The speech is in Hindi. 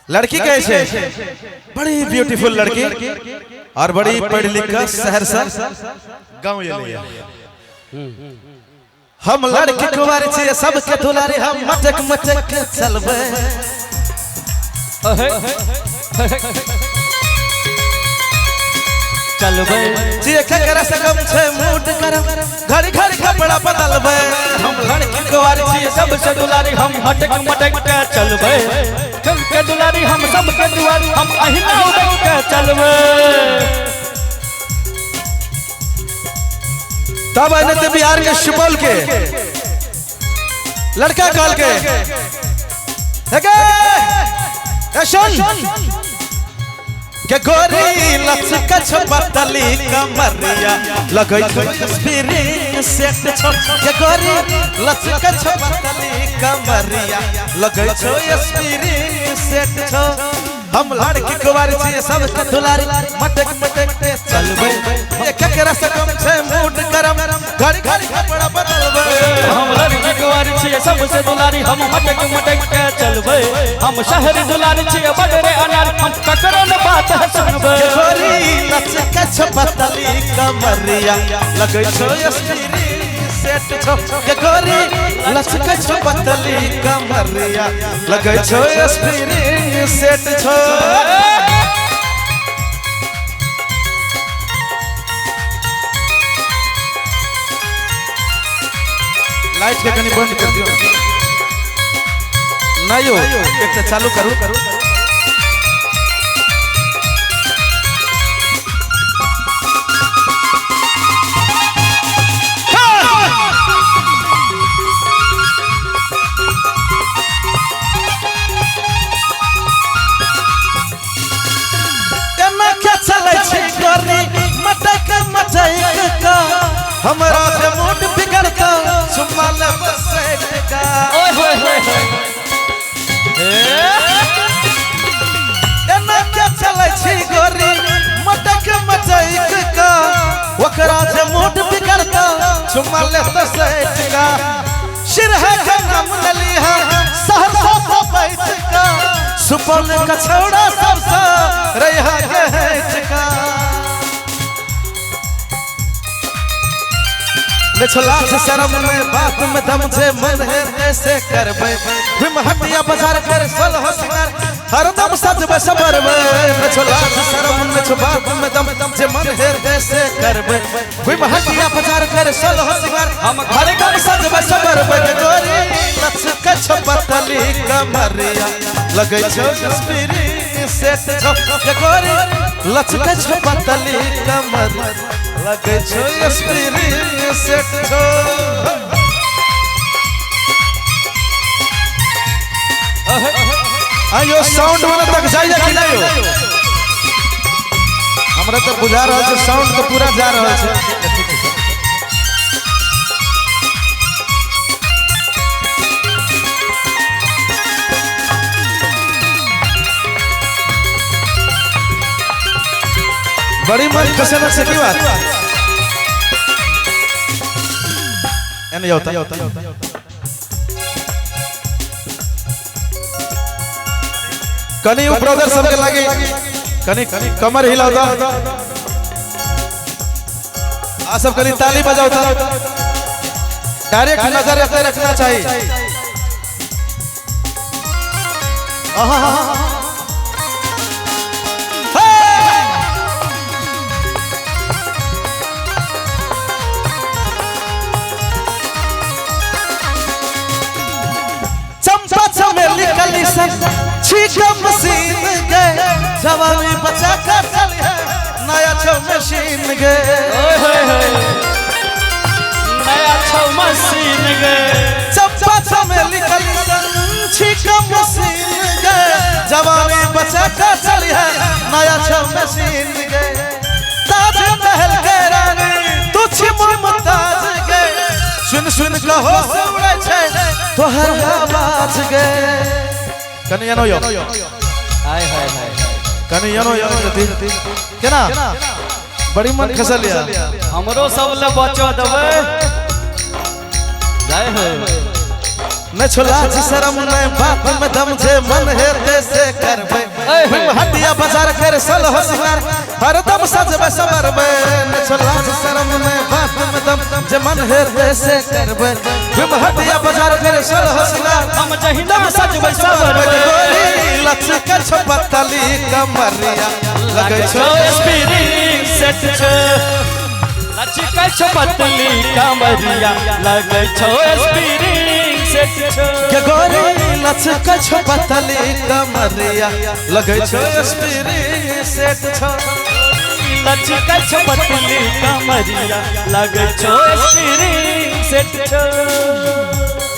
लड़की कैसे बड़ी ब्यूटीफुल लड़की और बड़ी पढ़ी लिखकर सहरसा गाँव हम लड़की कुंवारी छे सबके दुलारी हम मटक मटक चलबे चलबे जे ककरा से कम छे मूड करम घड़ी घड़ी कपड़ा बदलबे हम लड़की कुंवारी छे सबसे दुलारी हम मटक मटक के चलबे सबके दुलारी हम सबके दुआरी हम अहिना उड़क के चलबे तब आने बिहार के सुपौल के लड़का कॉल के के गोरी लचका छपतली कमरिया लगै छै स्पिरिंग सेट छ के गोरी लचका छपतली कमरिया लगै छै स्पिरिंग सेट छ हम लड़की कुंवारी छे सबके दुलारी मटक मटक के चलबे ककरा से कम छे मूड करम घड़ी घड़ी कपड़ा बदलबे हम लड़की कुंवारी छे सबसे दुलारी हम मटक मटक के चलबे हम शहरी दुलारी छे बड़रे अनार हम ककरो न बात सुनबे गोरी लचका छपतली कमरिया लगै छै स्पिरिंग सेट छ के गोरी लचका छपतली कमरिया लगै छै स्पिरिंग सेट छ लाइट के कनी बंद कर दियो नहीं हो एक तो चालू करू हमारा से मूड बिगड़ता सुमा ले बसेट का ओए होए होए एना के चलै छी गोरी मटक मचैक का ओकरा से मूड बिगड़ता सुमा ले बसेट का सिरहा का नाम लली है सहरसा से बैठ का सुपौल का छौड़ा सबसे रहा के का छोला से शर्म में बात में दम से मन है ऐसे करबे हिम हटिया बाजार कर सल हो सिंगार हर दम सजबे सबरबे छोला से शर्म में छो बात में दम से मन है ऐसे करबे हिम हटिया बाजार कर सल हो सिंगार हम हर दम सजबे सबरबे गोरी लचका छपतली कमरिया लगै छो स्पिरिंग सेट छो के गोरी लचका छपतली कमरिया लगै छो स्पिरिंग सेट छो आयो साउंड वाला तक जाइए कि नहीं हो हमरा तो बुझा रहा है साउंड तो पूरा जा रहा है बड़ी मन खसना से की बात एने होता कनी ब्रदर सब के लागे कनी कमर हिलाता आ सब कनी ताली बजाता डायरेक्ट नजर रखना चाहिए मशीन गए जवानी बचा कर चली है नया छो मशीन गए नया छो मशीन गए चंपा चमेली कली छीका मशीन गए जवानी बचा कर चली है नया छो मशीन गए ताज महल के रानी तुझ मुमताज गए सुन सुन कहो उड़े छे तोहर आवाज गए कन्या नो यो हाय हाय हाय कन्या नो यो केना बड़ी मन खसलिया हमरो सब ले बचो देबे जय हो न छोला शर्म न बात में दम से मन है से करबे करे सल होशियार हरदम सजबे सवरबे चला शर्म में बात में दम जमन है से करबे जब हटिया बाजार करे सल होशियार हम जहिंदम सजबै सवरबै लक्ष के छपतली कमरिया लगै छो स्प्रिंग सेट छ लचकै छ पतली कमरिया लगै छो स्प्रिंग सेट छ के गोरी लक्ष के छपतली कमरिया लगै छो स्प्रिंग सेट छ लचकै छ पतली कमरिया लगै छो स्प्रिंग सेट छ